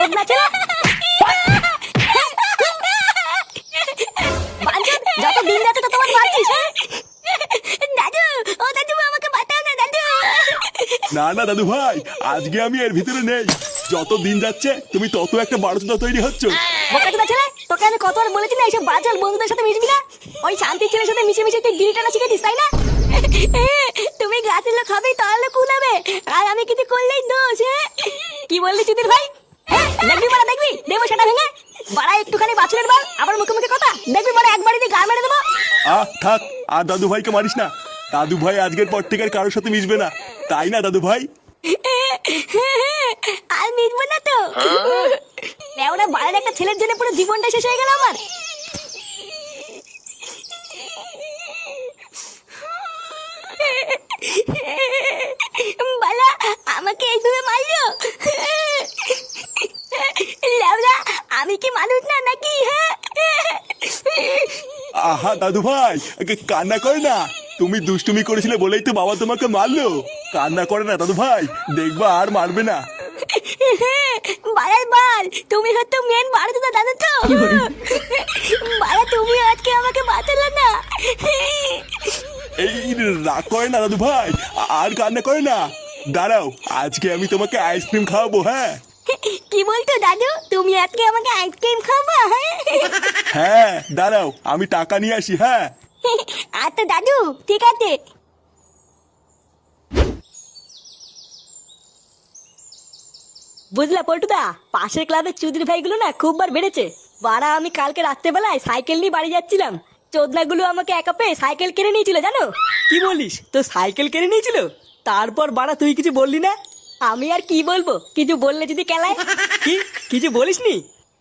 না ছেলে বাঞ্চদ, যত দিন যাচ্ছে তত আমার মারছিস। দাদু, ও দাদু আমাকে বাঁচাও না দাদু। না না দাদু ভাই, আজকে আমি এর ভিতরে নেই। যত দিন যাচ্ছে তুমি তত একটা বারোচোদা তৈরি হচ্ছ। বোকাচোদা ছেলে, তোকে আমি কতবার বলেছি না এইসব বাচাল বন্ধুদের সাথে মিশবি না। ওই শান্তি ছেলের সাথে মিশে মিশে তুই বিড়ি টানা শিখে দিস, তাই না? তুমি গাছের লোক খাবে তাহলে কুলাবে, আর আমি কিছু করলেই দোষ। কি বললি চুদির ভাই? দেখবি বড়া, দেখবি দেবো সেটা ভেঙে। বাড়া একটুখানি বাছুরের বল, আবার মুখে মুখে কথা। দেখবি বড়া একবারই দিয়ে গা মেরে দেবো। থাক, আর দাদু ভাইকে মারিস না। দাদু ভাই আজকের পর থেকে আর কারোর সাথে মিশবে না, তাই না দাদু ভাই? আর মিটবো না তো। ওরা বাড়ির একটা ছেলের জন্য পুরো জীবনটা শেষ হয়ে গেল আমার। বালা আমাকে এইভাবে মারলো। লেওরা, আমি কি মানুষ না নাকি? আহা দাদু ভাই, কান্না করে না। তুমি দুষ্টুমি করেছিলে বলেই তো বাবা তোমাকে মারলো। কান্না করে না দাদু ভাই, দেখবা আর মারবে না। বাড়ার বাল, তুমি হয়তো মেন বাড়াতে দাদা তো। বাড়া তুমি আজকে আমাকে বাঁচালো না। এই রাগ করে না দাদু ভাই, আর কান্না করে না। দাঁড়াও, আজকে আমি তোমাকে আইসক্রিম খাওয়াবো। হ্যাঁ কি বলতো দাদু, তুমি আজকে আমাকে আইসক্রিম খাওয়াবা? হ্যাঁ, দাঁড়াও আমি টাকা নিয়ে আসি। হ্যাঁ আচ্ছা দাদু, ঠিক আছে। বুঝলা পল্টুদা, পাশের ক্লাবের চুদির ভাইগুলো না খুব বার বেড়েছে। বাড়া আমি কালকে রাত্রেবেলায় সাইকেল নিয়ে বাড়ি যাচ্ছিলাম, চোদনাগুলো আমাকে একা পেয়ে সাইকেল কিনে নিয়েছিল জানো। কি বলিস, তো সাইকেল কিনে নিয়েছিল? তারপর বাড়া তুই কিছু বললি না? আমি আর কি বলবো, কিছু বললে যদি কেলায়। কি কিছু বলিসনি?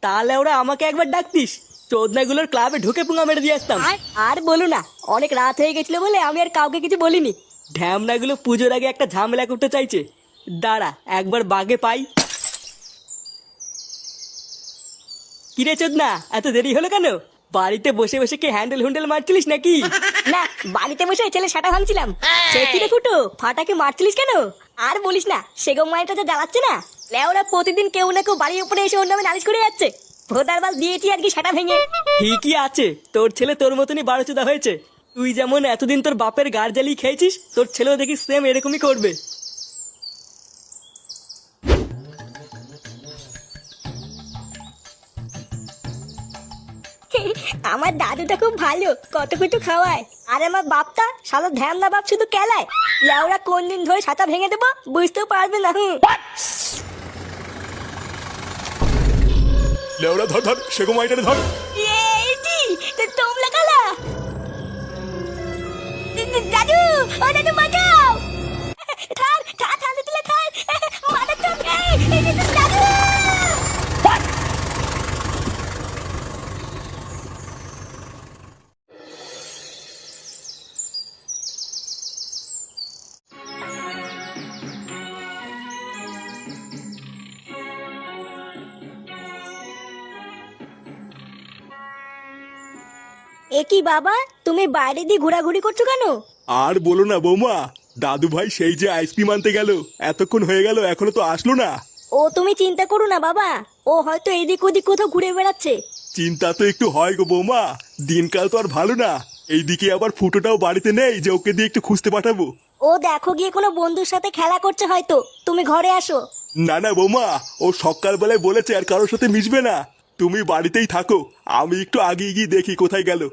তাহলে ওরা আমাকে একবার ডাকতিস, চোদনাগুলোর ক্লাবে ঢুকে পুঙ্গা মেরে দিয়ে আসতাম। আর বলো না, অনেক রাত হয়ে গেছিল বলে আমি আর কাউকে কিছু বলিনি। ঢ্যামনাগুলো পুজোর আগে একটা ঝামেলা করতে চাইছে। দাঁড়া একবার বাগে পাই। কিরে চোদনা, এত দেরি হলো কেন? বাড়িতে বসে বসে কি হ্যান্ডেল হুন্ডেল মারছিলিস নাকি? না, বাড়িতে বসে ছেলে সাটা ভাঙছিলাম। সে কিরে ফুটো, ফাটাকে মারছিলিস কেন? আর বলিস না, সেগম মায়েরটা যা জ্বালাচ্ছে না। লেওরা প্রতিদিন কেউ না কেউ বাড়ির উপরে এসে ওর নামে নালিশ করে যাচ্ছে। ভোদার বাল দিয়েছি আর কি সাটা ভেঙে। ঠিকই আছে, তোর ছেলে তোর মতনই বারোচোদা হয়েছে। তুই যেমন এতদিন তোর বাপের গাড় জ্বালিয়ে খেয়েছিস, তোর ছেলেও দেখি সেম এরকমই করবে। আমার দাদুটা খুব ভালো, কত কিছু খাওয়ায়। আর আমার বাপটা সারা ধ্যান না, বাপ শুধু কেলায়। লেওরা কোন দিন ধরে ছাতা ভেঙে দেবো বুঝতেও পারবে না। লেওড়া ধর ধর, সেগো মাইটারে ধর। তোমরা কালা দাদু, ও দাদু বাঁচাও। থার থার থার তুলে থার, মাথা চমকে দাদু। এ কি বাবা, তুমি বাইরে দিয়ে ঘোরাঘুরি করছো কেন? আর বলো না বৌমা, দাদু ভাই সেই যে আইসক্রিম আনতে গেল, এতক্ষণ হয়ে গেল এখনো তো আসলো না। ও তুমি চিন্তা করো না বাবা, ও হয়তো এদিক ওদিক কোথাও ঘুরে বেড়াচ্ছে। চিন্তা তো একটু হয় গো বৌমা, দিনকাল তো আর ভালো না। এইদিকে আবার ফুটোটাও বাড়িতে নেই যে ওকে দিয়ে একটু খুঁজতে পাঠাবো। ও দেখো গিয়ে কোনো বন্ধুর সাথে খেলা করছে হয়তো, তুমি ঘরে আসো। না না বৌমা, ও সকালবেলায় বলেছে আর কারোর সাথে মিশবে না। তুমি বাড়িতেই থাকো, আমি একটু আগে গিয়ে দেখি কোথায় গেল।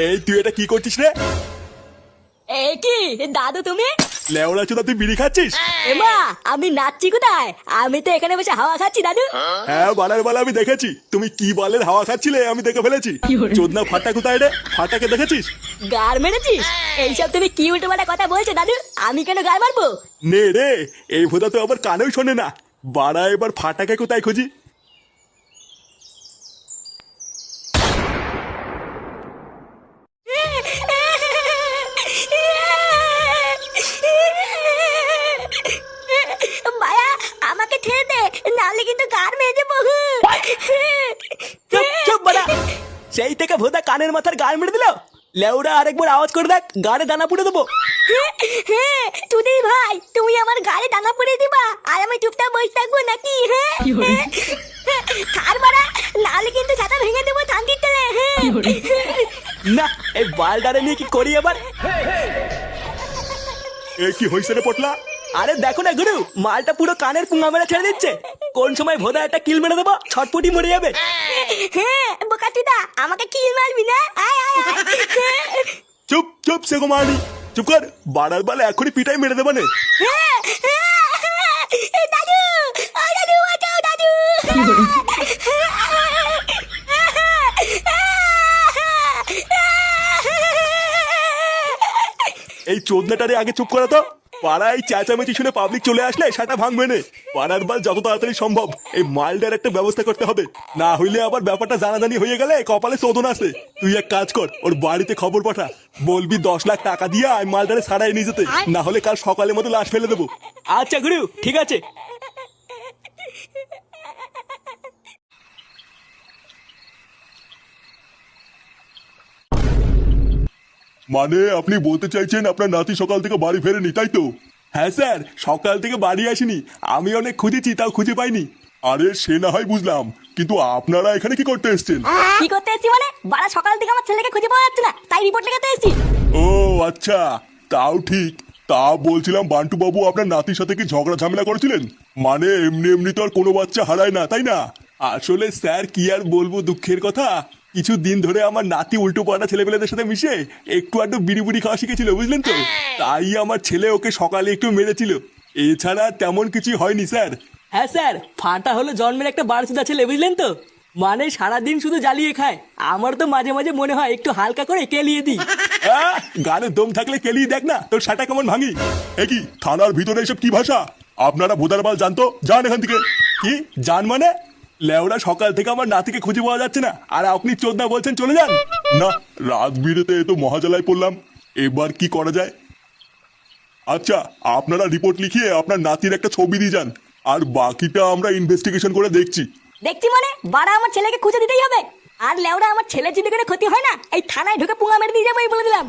এই তুই এটা কি করছিস রে? এ কি দাদু তুমি? লেওড়া চোদা, তুই বিড়ি খাচ্ছিস? এমা, আমি নাচছি কোথায়? আমি তো এখানে বসে হাওয়া খাচ্ছি দাদু। হ্যাঁ বালার বালা আমি দেখেছি, তুমি কি বালের হাওয়া খাচ্ছিলে আমি দেখে ফেলেছি। চোদনা ফাটা কোথায় রে? ফাটাকে দেখেছিস? গার মেরেছিস? এইসব তুমি কি উল্টো পাল্টা কথা বলছো দাদু? আমি কেন গার মারবো? নে রে, এই ভোদা তো আবার কানেও শোনে না। বাড়া এবার ফাটাকে কোথায় খুঁজি? সেই থেকে ভোদা কানের মাথার গান মেরে দিল। লেউরা আরেকবার আওয়াজ করে দেখ, গানে দানা পুড়ে দেবো। হ্যাঁ চুদির ভাই, তুমি আমার গায়ে দানা পরে দিবা আর আমি চুপচাপ বসে থাকবো নাকি? হ্যাঁ কার মারা, নাহলে কিন্তু ছাতা ভেঙে দেবো থাঙ্কির তেলে। না, এই বালডারে নিয়ে কি করি এবার? এ কি হয়েছে রে পটলা? আরে দেখো না গুরু, মালটা পুরো কানের পুঙ্গা মেরে ছেড়ে দিচ্ছে। কোন সময় ভোদা একটা কিল মেরে দেবো, ছটপটি মরে যাবে। হ্যাঁ বোকাচুদা, আমাকে কিল মারবি না? আয় আয় আয়। চুপ চুপ সে গোমানি, চুপ কর। বাড়ার বালে এখনই পিটাই মেরে দেবে না। দাদু, ও দাদু বাঁচাও দাদু। এই চোদনাটারে আগে চুপ করা তো। পাড়ায় চেঁচামেচি শুনে পাবলিক চলে আসলে সেটা ভাঙবে না। পাড়ার বাল যত তাড়াতাড়ি সম্ভব এই মালটার একটা ব্যবস্থা করতে হবে, না হইলে আবার ব্যাপারটা জানাজানি হয়ে গেলে কপালে শোধন আছে। তুই এক কাজ কর, ওর বাড়িতে খবর পাঠা, বলবি 10 লাখ টাকা দিয়ে আমি মালটারে ছাড়াই নিয়ে যেতে, না হলে কাল সকালের মতো লাশ ফেলে দেবো। আচ্ছা গুরু, ঠিক আছে। মানে আপনি বলতে চাইছেন আপনার নাতি সকাল থেকে বাড়ি ফেরেনি, তাই তো? হ্যাঁ স্যার, সকাল থেকে বাড়ি আসেনি। আমি অনেক খুঁজেছি, তাও খুঁজে পাইনি। আরে সে না হয় বুঝলাম, কিন্তু আপনারা এখানে কি করতে এসেছেন? কি করতে এসেছি মানে? বাড়া সকাল থেকে আমার ছেলেকে খুঁজে পাওয়া যাচ্ছে না, তাই রিপোর্ট লেখাতে এসেছি। ও আচ্ছা, তাও ঠিক। তা বলছিলাম বান্টু বাবু আপনার নাতির সাথে কি ঝগড়া ঝামেলা করেছিলেন? মানে এমনি এমনি তো আর কোনো বাচ্চা হারায় না, তাই না? আসলে স্যার কি আর বলবো দুঃখের কথা, কিছু দিন ধরে আমার নাতি উল্টো পাল্টা ছেলেপেলেদের সাথে মিশে একটু আধটু বিড়ি বুড়ি খাওয়া শিখেছিল, বুঝলেন তো? তাই আমার ছেলে ওকে সকালে একটু মেরেছিল, এছাড়া তেমন কিছু হয়নি স্যার। হ্যাঁ স্যার, ফাটা হলো জন্মের একটা বারসুদা ছেলে, বুঝলেন তো? মানে সারাদিন শুধু জ্বালিয়ে খায়। আমার তো মাঝে মাঝে মনে হয় একটু হালকা করে কেলিয়ে দিই। গানে দম থাকলে কেলিয়ে দেখ না তোর সাটা কেমন ভাঙি। এ কি থানার ভিতরে এসব কি ভাষা? আপনারা ভোদার বাল জানতো, যান এখান থেকে। কি জান মানে? লেওরা সকাল থেকে আমার নাতিকে খুঁজে পাওয়া যাচ্ছে না, আর আপনি চোদনা বলছেন চলে যান? না, রাত বিরেতে তো মহাজালায় পড়লাম, এবার কি করা যায়? আচ্ছা, আপনারা রিপোর্ট লিখিয়ে আপনার নাতির একটা ছবি দিয়ে যান, আর বাকিটা আমরা ইনভেস্টিগেশন করে দেখছি। দেখছি মানে? বাড়া আমার ছেলেকে খুঁজে দিতেই হবে। আর লেওরা আমার ছেলের যদি কোনো ক্ষতি হয় না, এই থানায় ঢুকে পুঙ্গা মেরে দিয়ে যাবো, এই বলে দিলাম।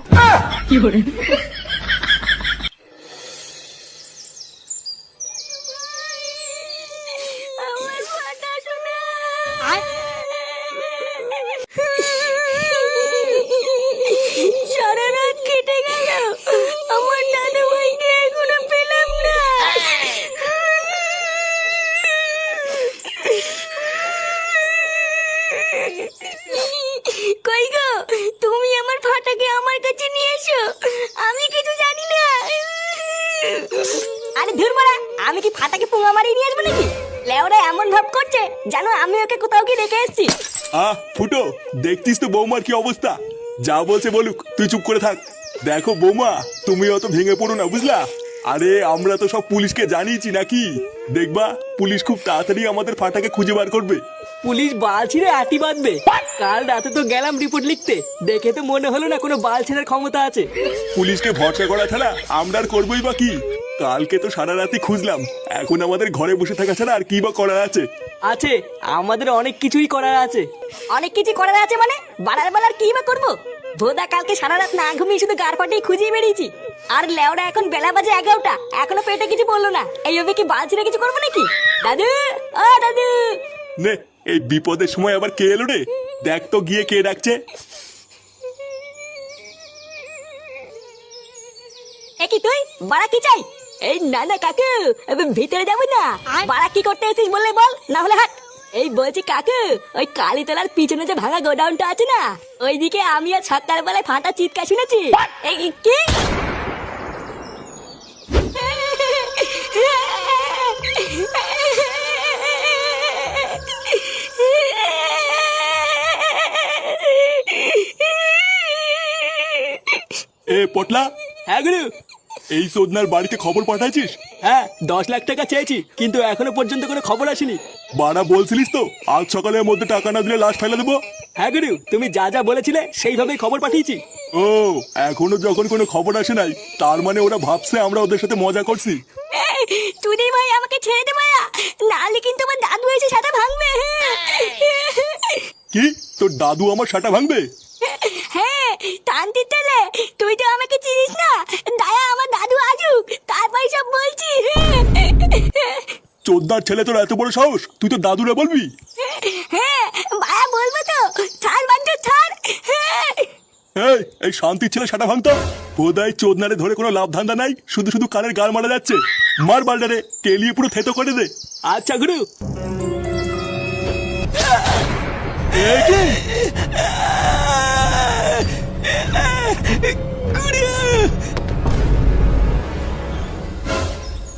আমার কথা শোনা। সারা রাত কেটে গেল, আমার দাদু ভাইকে এখনো পেলাম না। কই গো, তুমি আমার ফাটাকে আমার কাছে নিয়ে এসো, আমি কিছু জানি না। আরে ধুর মারা, আমি কি ফাটাকে পুঙ্গা মারিয়ে নিয়ে আসবো নাকি? লেওরা এমন ভাব করছে জানো আমি ওকে কোথাও গিয়ে রেখে এসেছি। ফুটো, দেখতিস তো বৌমার কি অবস্থা। যা বলছে বলুক, তুই চুপ করে থাক। দেখো বৌমা, তুমি অত ভেঙে পড়ো না, বুঝলা? আরে আমরা তো সব পুলিশকে জানিয়েছি নাকি, দেখবা পুলিশ খুব তাড়াতাড়ি আমাদের ফাটাকে খুঁজে বার করবে। পুলিশ বাল ছিঁড়ে আটি বাঁধবে। কাল রাতে তো গেলাম রিপোর্ট লিখতে, দেখে তো মনে হলো না কোনো বাল ছেঁড়ার ক্ষমতা আছে। পুলিশকে ভরসা করা ছাড়া আমরা আর করবোই বা কি? কালকে তো সারা রাতি খুঁজলাম, এখন আমাদের ঘরে বসে থাকা ছাড়া আর কি বা করার আছে? আছে, আমাদের অনেক কিছুই করার আছে। অনেক কিছু করার আছে মানে? বাড়ার বেলার কি বা করবো? ভোদা কালকে সারা রাত না ঘুমিয়ে শুধু গার ফাটিয়ে খুঁজিয়ে বেরিয়েছি। আর লেওরা এখন বেলা বাজে 11টা, এখনো পেটে কিছু বললো না। এইভাবে কি বাল ছিঁড়ে কিছু করবো নাকি? দাদু, ও দাদু। নে, এই বিপদের সময় আবার কে এলো রে? দেখ তো গিয়ে কে ডাকছে। কি তুই বাড়া কি চাই? এই না না কাকু, ভিতরে যাবো না। বাড়া কি করতে এসেছিস বললে বল, না হলে হাট। এই বলছি কাকু, ওই কালীতলার পিছনে যে ভাঙা গোডাউনটা আছে না, ওইদিকে আমি আর সকালবেলায় ফাটা চিৎকার শুনেছি। এই কি? এ পটলা, হ্যাঁ গুরু। এই সোদনার বাড়িতে খবর পাঠাইছিস? হ্যাঁ, 10 লাখ টাকা চেয়েছি, কিন্তু এখনো পর্যন্ত কোনো খবর আসেনি। বাড়া বলছিলিস তো আজ সকালের মধ্যে টাকা না দিলে লাশ ফেলে দেবো। হ্যাঁ গুরু, তুমি যা যা বলেছিলে সেইভাবেই খবর পাঠিয়েছি। ও, এখনো যখন কোনো খবর আসে নাই, তার মানে ওরা ভাবছে আমরা ওদের সাথে মজা করছি। চুদি ভাই আমাকে ছেড়ে দে মায়া, নাহলে কিন্তু আমার দাদু এসে সাথে ভাঙবে। কি তোর দাদু আমার সাটা ভাঙবে? হ্যাঁ শান্তির ছেলে, তুই তো আমাকে চিনিস না। দায়া আমার দাদু আসুক তারপর সব বলছি। চোদ্দার ছেলে তোর এত বড় সাহস, তুই তো দাদুরে বলবি? হ্যাঁ ভাইয়া বলবো তো, ছাড় বাঞ্চো ছাড়। এই শান্তির ছেলে সাটা ভাঙতো বোধহয় চোদনারে ধরে কোনো লাভ ধান্দা নাই, শুধু শুধু কানের গাল মারা যাচ্ছে। মার বালটারে কেলিয়ে পুরো থেতো করে দে। আচ্ছা গুরু। এ কি?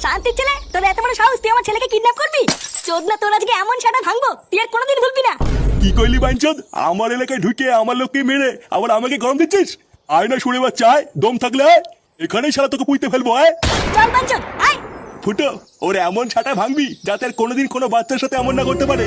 শান্তির ছেলে, তোর এত বড় সাহস, তুই আমার ছেলেকে কিডন্যাপ করবি? চোদনা তোর আজকে এমন সাটা ভাঙবো তুই আর কোনোদিন ভুলবি না। কি কইলি বাইনচোদ? আমার এলাকায় ঢুকে আমার লোককে মেরে আবার আমাকে গরম দিচ্ছিস? আয় না শুনে বাচ্চা, আয়, দম থাকলে আয়, এখানেই সারা তোকে পুঁতে ফেলবো। আয় চল বাঞ্চো আয়। ফুটো, ওর এমন ছাটা ভাঙবি যাতে আর কোনোদিন কোনো বাচ্চার সাথে এমন না করতে পারে।